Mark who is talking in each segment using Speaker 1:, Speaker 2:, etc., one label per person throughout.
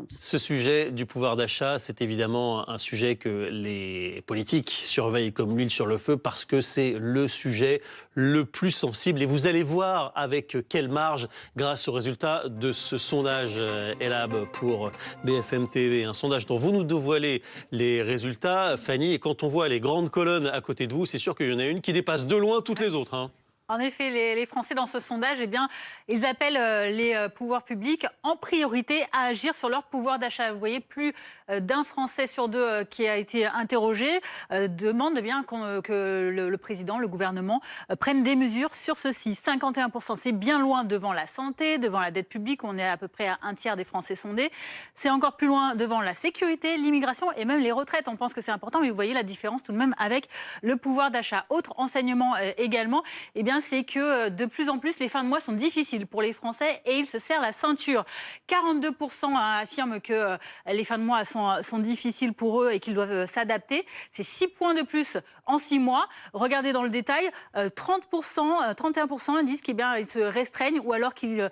Speaker 1: Ce sujet du pouvoir d'achat, c'est évidemment un sujet que les politiques surveillent comme l'huile sur le feu parce que c'est le sujet le plus sensible. Et vous allez voir avec quelle marge, grâce au résultat de ce sondage Elab pour BFM TV, un sondage dont vous nous dévoilez les résultats, Fanny. Et quand on voit les grandes colonnes à côté de vous, c'est sûr qu'il y en a une qui dépasse de loin toutes les autres, hein.
Speaker 2: En effet, les Français, dans ce sondage, eh bien, ils appellent les pouvoirs publics en priorité à agir sur leur pouvoir d'achat. Vous voyez, plus d'un Français sur deux qui a été interrogé demande eh bien, que le président, le gouvernement, prenne des mesures sur ceci. 51%, c'est bien loin devant la santé, devant la dette publique. On est à peu près à un tiers des Français sondés. C'est encore plus loin devant la sécurité, l'immigration et même les retraites. On pense que c'est important, mais vous voyez la différence tout de même avec le pouvoir d'achat. Autre enseignement également, eh bien, c'est que de plus en plus, les fins de mois sont difficiles pour les Français et ils se serrent la ceinture. 42% affirment que les fins de mois sont difficiles pour eux et qu'ils doivent s'adapter. C'est 6 points de plus en 6 mois. Regardez dans le détail, 31% disent qu'ils se restreignent ou alors qu'ils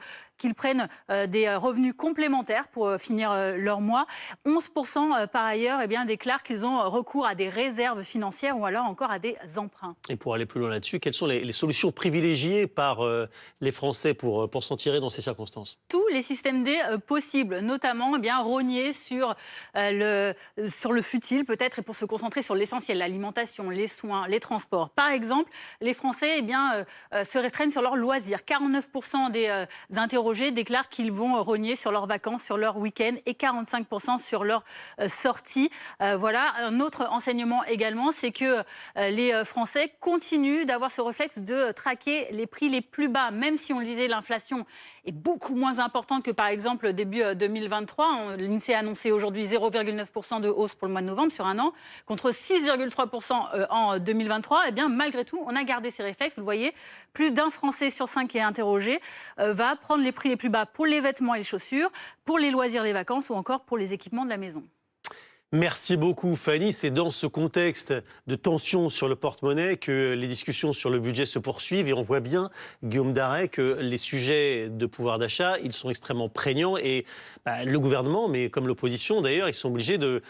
Speaker 2: prennent des revenus complémentaires pour finir leur mois. 11% par ailleurs déclarent qu'ils ont recours à des réserves financières ou alors encore à des emprunts.
Speaker 1: Et pour aller plus loin là-dessus, quelles sont les solutions privilégiées par les Français pour s'en tirer dans ces circonstances?
Speaker 2: Tous les systèmes D possibles, notamment rogner sur le futile peut-être et pour se concentrer sur l'essentiel, l'alimentation, les soins, les transports. Par exemple, les Français se restreignent sur leurs loisirs. 49% des interrogés déclarent qu'ils vont rogner sur leurs vacances, sur leurs week-ends et 45% sur leurs sorties. Voilà. Un autre enseignement également, c'est que les Français continuent d'avoir ce réflexe de traquer les prix les plus bas, même si on le disait, l'inflation est beaucoup moins importante que par exemple début 2023. L'INSEE a annoncé aujourd'hui 0,9% de hausse pour le mois de novembre sur un an, contre 6,3% en 2023. Eh bien, malgré tout, on a gardé ces réflexes. Vous le voyez, plus d'un Français sur 5 qui est interrogé va prendre les prix les plus bas pour les vêtements et les chaussures, pour les loisirs, les vacances ou encore pour les équipements de la maison.
Speaker 1: Merci beaucoup Fanny. C'est dans ce contexte de tension sur le porte-monnaie que les discussions sur le budget se poursuivent et on voit bien, Guillaume Darey, que les sujets de pouvoir d'achat, ils sont extrêmement prégnants et le gouvernement, mais comme l'opposition d'ailleurs, ils sont obligés de